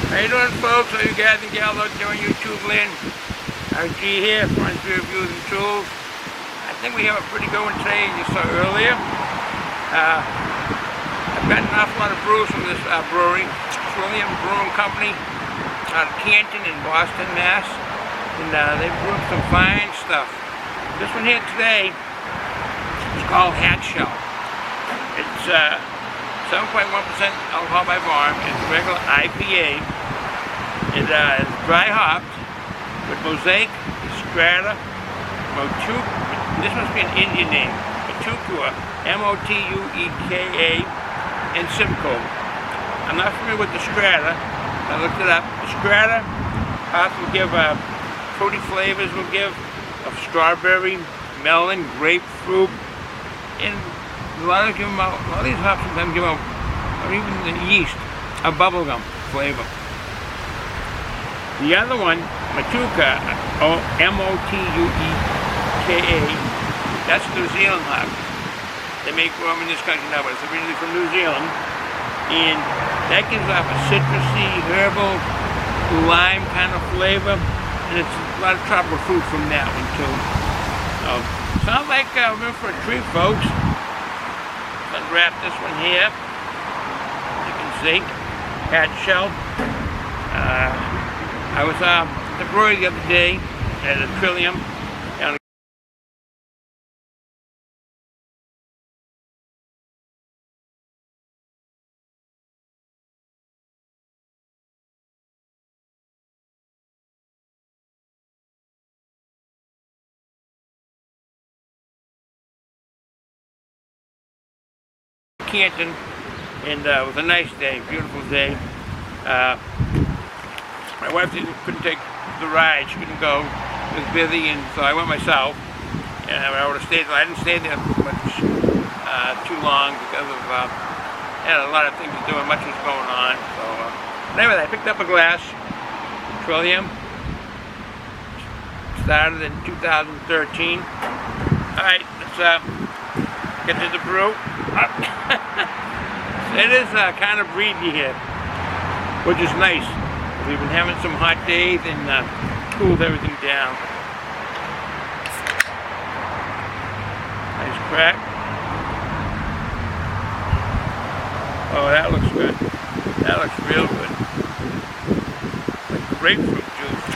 How you doing, folks? All you guys and gals out there on YouTube land? RG here, Front View Reviews and Tools. I think we have a pretty good one today, you saw earlier. I've gotten an awful lot of brews from this brewery, TRLLIUM Brewing Company, out of Canton in Boston, Mass. And they brew some fine stuff. This one here today is called Shell. It's 7.1% alcohol by volume. It's regular IPA. It is dry hopped with Mosaic, Strata, Motueka. This must be an Indian name. Motueka, M-O-T-U-E-K-A, and Simcoe. I'm not familiar with the Strata. I looked it up. The Strata hops will give fruity flavors. Will give of strawberry, melon, grapefruit, and a lot of these hops sometimes give out, or even the yeast, a bubblegum flavor. The other one, Motueka, M-O-T-U-E-K-A, that's New Zealand hop. They make rum in this country now, but it's originally from New Zealand. And that gives off a citrusy, herbal, lime kind of flavor. And it's a lot of tropical fruit from that one too. So, sounds like we're in for a treat, folks. Unwrap this one here. You can see, Shell. I was at the brewery the other day at a TRLLIUM down in Canton, and it was a nice day, beautiful day. My wife couldn't take the ride, she couldn't go, it was busy, and so I went myself. And I would have stayed, I didn't stay there much, too long because of, I had a lot of things to do and much was going on. So, but anyway, I picked up a glass, TRLLIUM, started in 2013. Alright, let's get to the brew. It is kind of breezy here, which is nice. We've been having some hot days and cooled everything down. Nice crack. Oh, that looks good. That looks real good. Like grapefruit juice.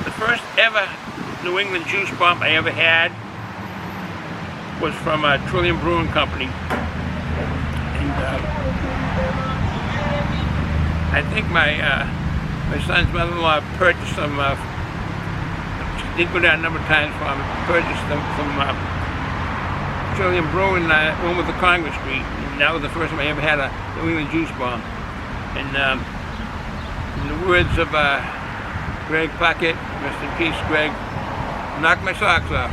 The first ever New England juice bomb I ever had was from TRLLIUM Brewing Company. And I think my son's mother-in-law purchased some, she did go down a number of times for him, purchased them from TRLLIUM Brewing, one with the Congress Street. And that was the first time I ever had a New England juice bomb. And in the words of Greg Puckett, rest in peace, Greg, knocked my socks off.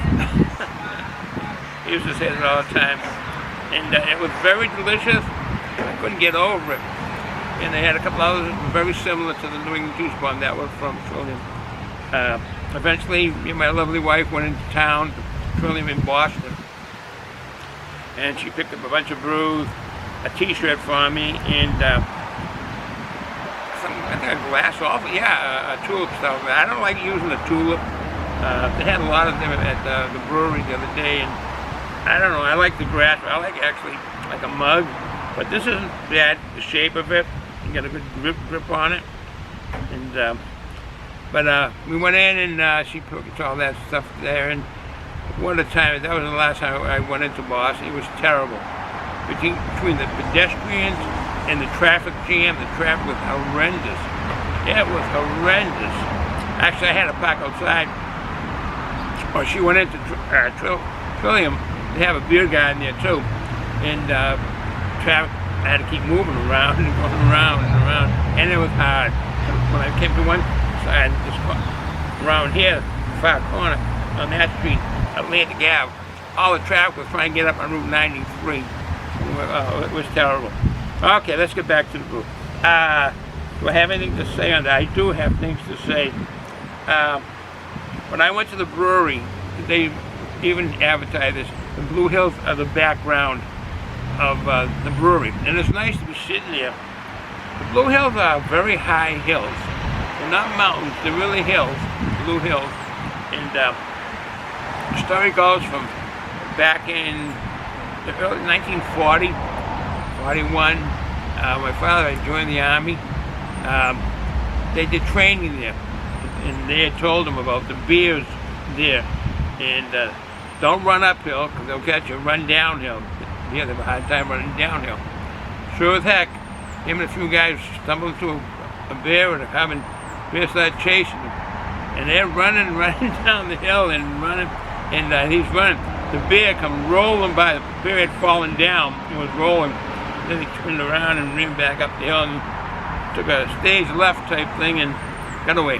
He used to say that all the time. And it was very delicious. I couldn't get over it. And they had a couple others very similar to the New England juice bomb that was from TRLLIUM. Eventually, me and my lovely wife went into town, TRLLIUM in Boston. And she picked up a bunch of brews, a t-shirt for me, and I think a glass off, yeah, a tulip stuff. I don't like using the tulip. They had a lot of them at the brewery the other day, and I don't know, I like the grass. I like actually like a mug, but this isn't bad, the shape of it. You got a good grip on it. And but we went in and she put all that stuff there, and one of the times, that was the last time I went into Boston, it was terrible. Between the pedestrians and the traffic jam, the traffic was horrendous. It was horrendous. Actually, I had to park outside. Or she went into TRLLIUM. They have a beer garden there too. And traffic, I had to keep moving around and going around and around. And it was hard. When I came to one side, just around here, far corner, on that street, Atlantic Ave, all the traffic was trying to get up on Route 93. Oh, it was terrible. Okay, let's get back to the brew. Do I have anything to say on that? I do have things to say. When I went to the brewery, they even advertised this. The Blue Hills are the background of the brewery, and it's nice to be sitting there. The Blue Hills are very high hills. They're not mountains, they're really hills, Blue Hills. And the story goes from back in the early 1940, 41, my father had joined the Army. They did training there, and they had told him about the beers there. And don't run uphill, because they'll catch you. Run downhill. Yeah, they have a hard time running downhill. Sure as heck, him and a few guys stumbled into a bear and having bear started chasing them. And they're running down the hill and running, and he's running. The bear come rolling by. The bear had fallen down and was rolling. Then he turned around and ran back up the hill and took a stage left type thing and got away.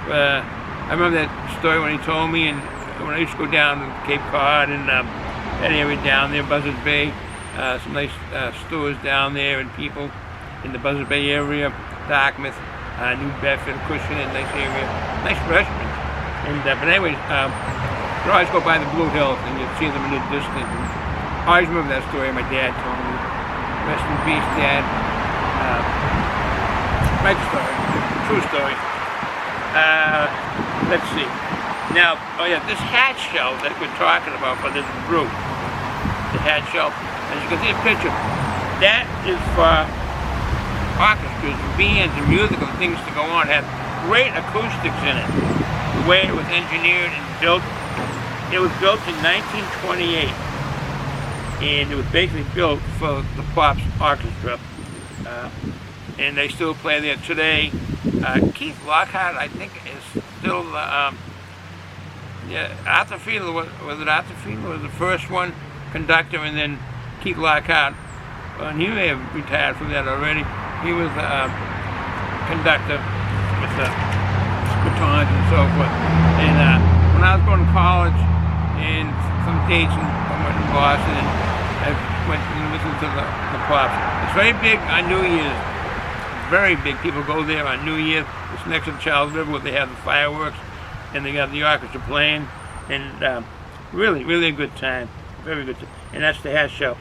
I remember that story when he told me, and when I used to go down to Cape Cod and that area down there, Buzzards Bay, some nice stores down there and people in the Buzzards Bay area, Dartmouth, New Bedford, Cushing, nice area, nice restaurants. And but anyways, you always go by the Blue Hills and you see them in the distance. And I always remember that story my dad told me. Rest in peace, Dad. Right story, true story. Let's see. Now, oh yeah, this hatch shell that we're talking about for this brew, the hatch shell, as you can see the picture, that is for orchestras, bands, and musical things to go on. It has great acoustics in it. The way it was engineered and built, it was built in 1928, and it was basically built for the Pops Orchestra, and they still play there today. Keith Lockhart, I think, is still, yeah, Arthur Fiedler, was it Arthur Fiedler was the first one, conductor, and then Keith Lockhart, and he may have retired from that already. He was a conductor with the batons and so forth. And when I was going to college, and some dates in Boston, and I went and listened to the Pops. It's very big on New Year's. Very big. People go there on New Year's. It's next to the Charles River where they have the fireworks and they have the orchestra playing, and really, really a good time. Very good time. And that's the hash shell.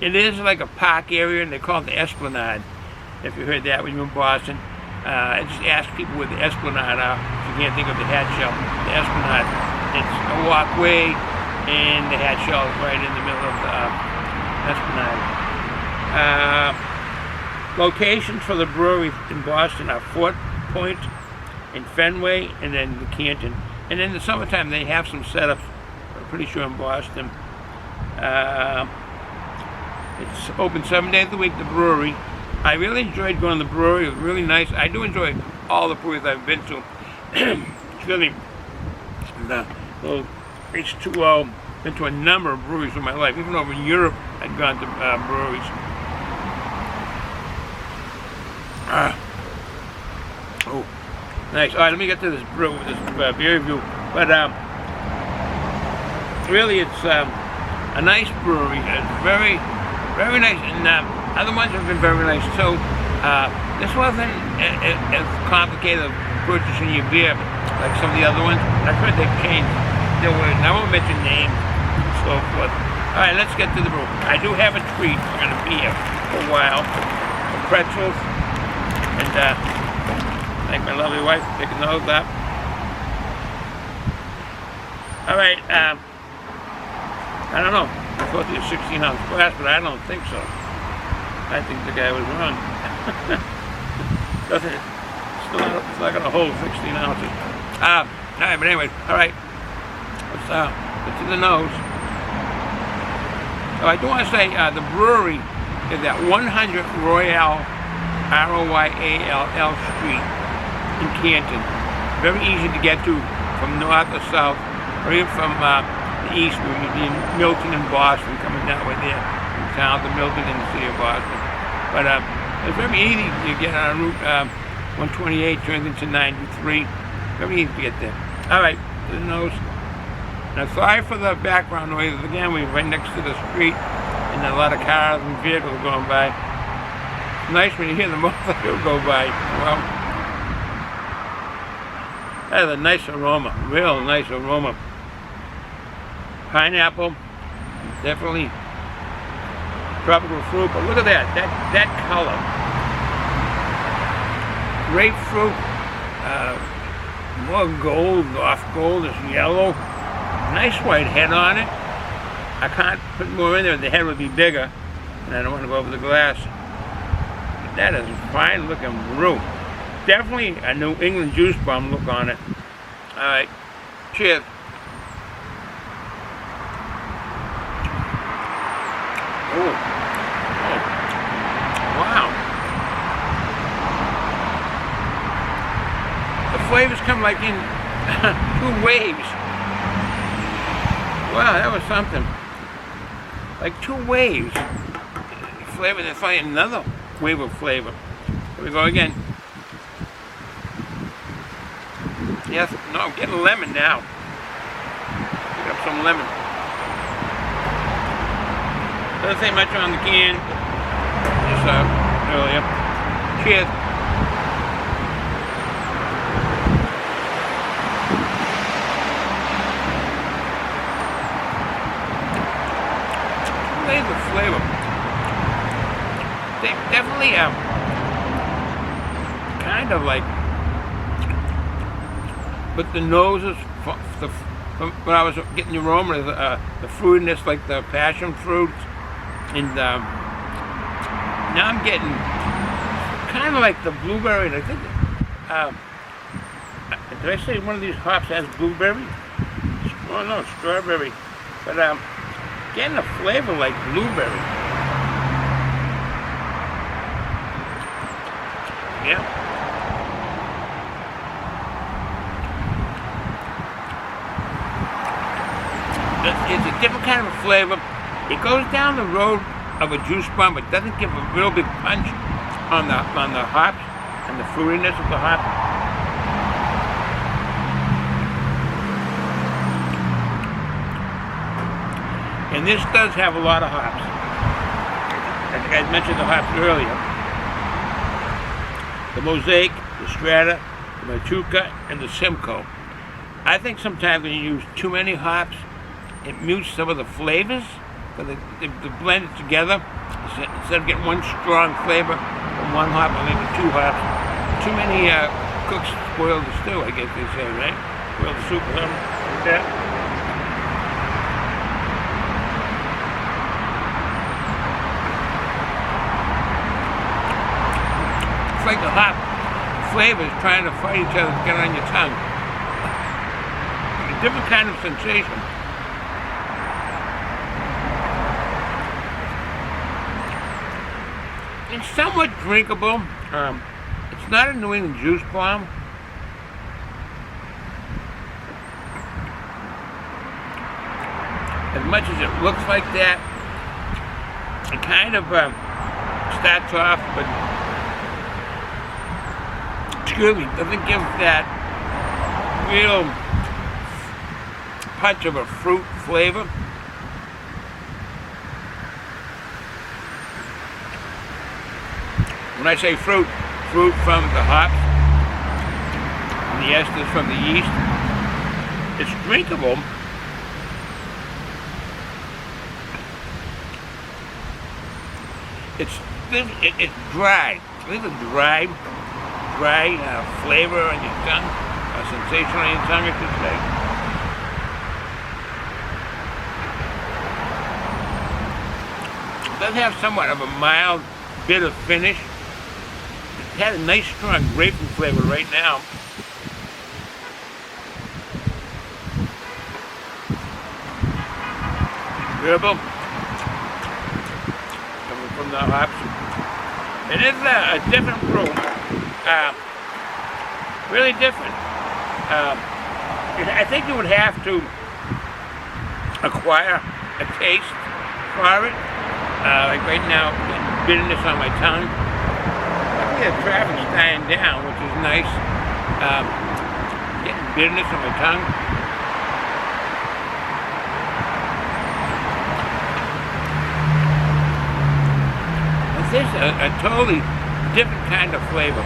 It is like a park area, and they call it the Esplanade. If you heard that when you were in Boston, I just ask people where the Esplanade are. If you can't think of the hat shell, the Esplanade. It's a walkway, and the hat shell is right in the middle of the Esplanade. Locations for the brewery in Boston are Fort Point and Fenway, and then the Canton. And in the summertime, they have some setups, I'm pretty sure, in Boston. It's open 7 days a week, the brewery. I really enjoyed going to the brewery. It was really nice. I do enjoy all the breweries I've been to. Excuse me. The little H2O, been to a number of breweries in my life. Even over in Europe, I'd gone to breweries. Oh, nice. All right, let me get to this brew, this beer review. But really, it's a nice brewery. It's very, very nice, and other ones have been very nice too. This wasn't as complicated of purchasing your beer like some of the other ones. I've heard they've changed their words, and I won't mention names and so forth. All right, let's get to the brew. I do have a treat. I'm going to be here for a while. Some pretzels. And thank my lovely wife for picking those up. All right, I don't know. It's supposed to be a 16-ounce glass, but I don't think so. I think the guy was wrong. It's not going to hold 16 ounces. All right, but anyway, all right. Let's get to the nose. So I do want to say the brewery is at 100 Royale, R-O-Y-A-L-L Street in Canton. Very easy to get to from north or south, or even from the east, where you'd be in Milton and Boston, coming that way there, from town to Milton in the city of Boston. But it's very easy to get on Route 128, turns into 93. Very easy to get there. All right, to the nose. Now, sorry for the background noise. Again, we're right next to the street, and a lot of cars and vehicles going by. It's nice when you hear the motorcycle go by. Well, that has a nice aroma, real nice aroma. Pineapple, definitely tropical fruit, but look at that color. Grapefruit, more gold, off gold is yellow. Nice white head on it. I can't put more in there, the head would be bigger, and I don't want to go over the glass. But that is a fine looking brew. Definitely a New England juice bomb look on it. Alright, cheers. Oh, wow. The flavors come like in 2 waves. Wow, that was something. Like 2 waves. Flavor, then finally another wave of flavor. Here we go again. Yes, no, I'm getting lemon now. Pick up some lemon. Doesn't say much on the can. Just earlier. Cheers. The flavor. They definitely kind of like, but the noses when I was getting the aroma, the fruitiness like the passion fruits, and now I'm getting kind of like the blueberry. And I think, did I say one of these hops has blueberry? Oh no, strawberry. But getting a flavor like blueberry. Yeah. It's a different kind of flavor. It goes down the road of a juice bomb, but doesn't give a real big punch on the hops and the fruitiness of the hop. And this does have a lot of hops. I think I mentioned the hops earlier. The Mosaic, the Strata, the Machuca, and the Simcoe. I think sometimes when you use too many hops, it mutes some of the flavors, but they blend it together. Instead of getting one strong flavor from one hop or maybe 2 hops. Too many cooks spoil the stew, I guess they say, right? Spoil the soup or something like that. It's like the hop flavors trying to fight each other to get on your tongue. A different kind of sensation. It's somewhat drinkable. It's not a New England juice bomb. As much as it looks like that, it kind of starts off, but doesn't give that real punch of a fruit flavor. When I say fruit from the hops, and the esters from the yeast, it's drinkable. It's dry. It's a dry flavor on your tongue, a sensation on your tongue, I should say. It does have somewhat of a mild, bitter finish. It has a nice, strong grapefruit flavor right now. Herbal, coming from the hops. It is a different brew. Really different. I think you would have to acquire a taste for it. Like right now, bitterness on my tongue. I think the traffic's dying down, which is nice. Getting bitterness on my tongue. This is a totally different kind of flavor.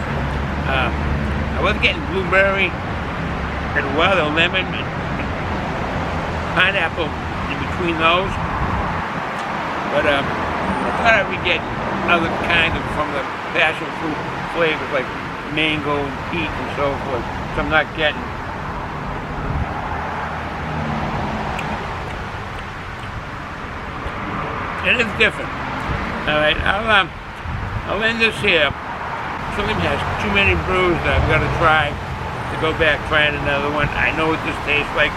I was getting blueberry and water, lemon, and pineapple in between those. But I thought I would get other kinds of from the passion fruit flavors like mango and peach and so forth, which I'm not getting. It is different. Alright, I'll end this here. TRLLIUM has too many brews that I've got to try to go back trying another one. I know what this tastes like.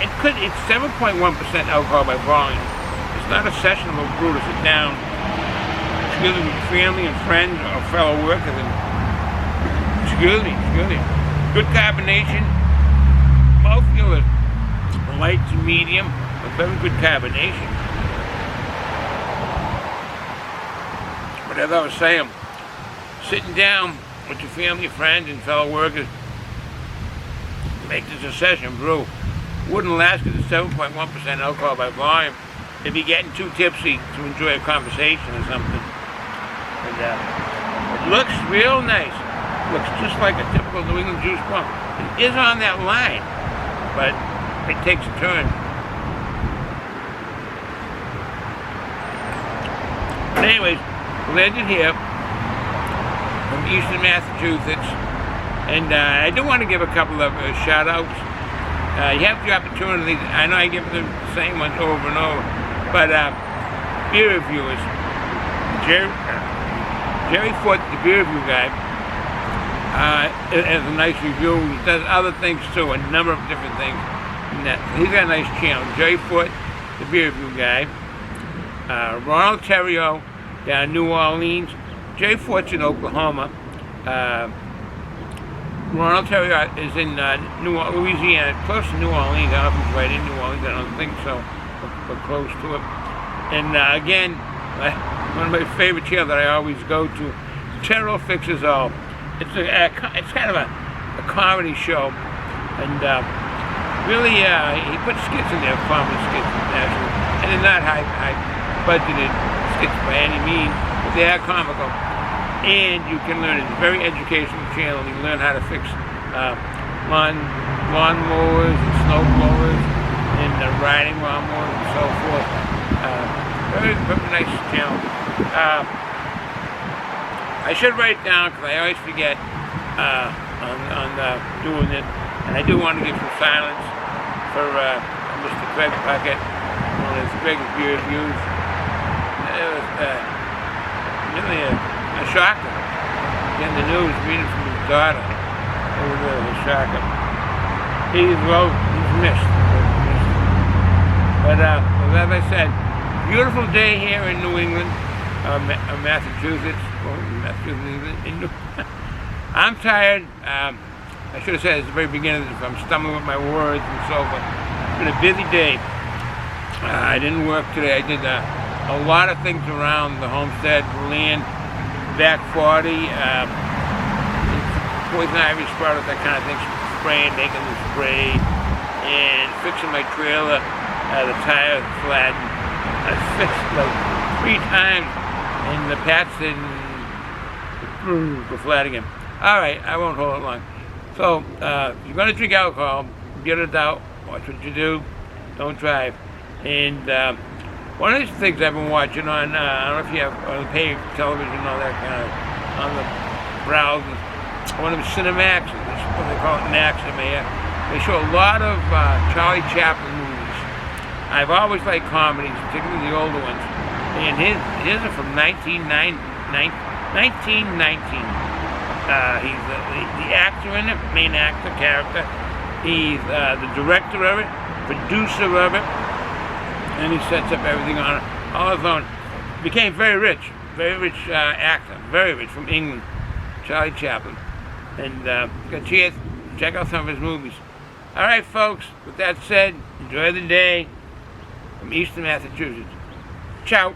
It's 7.1% alcohol by volume. It's not a sessionable brew to sit down together with family and friends or fellow workers. And, excuse me. Good carbonation. Mouthfeel is light to medium, but very good carbonation. But as I was saying, sitting down with your family, friends, and fellow workers, make this a session brew. Wouldn't last because it's 7.1% alcohol by volume. They'd be getting too tipsy to enjoy a conversation or something. And it looks real nice. Looks just like a typical New England juice plum. It is on that line, but it takes a turn. But anyways, we'll end it here from Eastern Massachusetts. And I do want to give a couple of shout-outs. You have the opportunity, I know I give the same ones over and over, but beer reviewers. Jerry Foote, the beer review guy, has a nice review. He does other things too, a number of different things. He's got a nice channel. Jerry Foote, the beer review guy. Ronald Terrio down in New Orleans. Jerry Foote's in Oklahoma. Ronald Terrio is in Louisiana, close to New Orleans. I don't know if he's right in New Orleans, I don't think so, but close to it. And again, one of my favorite channels that I always go to, Terrell Fixes All. It's kind of a comedy show, and really he puts skits in there, comedy skits, actually, and they're not high budgeted skits by any means, but they are comical. And you can learn, it's a very educational channel. You can learn how to fix lawn mowers and snow blowers and riding lawnmowers and so forth. Very nice channel. I should write it down because I always forget on doing it. And I do want to give some silence for Mr. Craig Puckett, one of his Craig's beer reviews. It was really a shocker. In the news, reading from his daughter. It was a shocker. He's missed. But as I said, beautiful day here in New England, Massachusetts. I'm tired. I should have said at the very beginning if I'm stumbling with my words and so forth. It's been a busy day. I didn't work today. I did a lot of things around the homestead, the land, back 40, poison ivy sprouted, that kind of thing, spraying, making the spray, and fixing my trailer, the tire flattened. I fixed like 3 times, and the patch didn't go flat again. Alright, I won't hold it long. So, if you're going to drink alcohol, get it out, watch what you do, don't drive. And one of these things I've been watching on, I don't know if you have on the pay television and all that kind of, on the browser, one of the Cinemax, what they call it, Max, they show a lot of Charlie Chaplin movies. I've always liked comedies, particularly the older ones. And his are from 1919. He's the actor in it, main actor, character. He's the director of it, producer of it. And he sets up everything on it, all his own. Became very rich actor, very rich, from England, Charlie Chaplin. And got a chance to check out some of his movies. All right, folks, with that said, enjoy the day from Eastern Massachusetts. Ciao.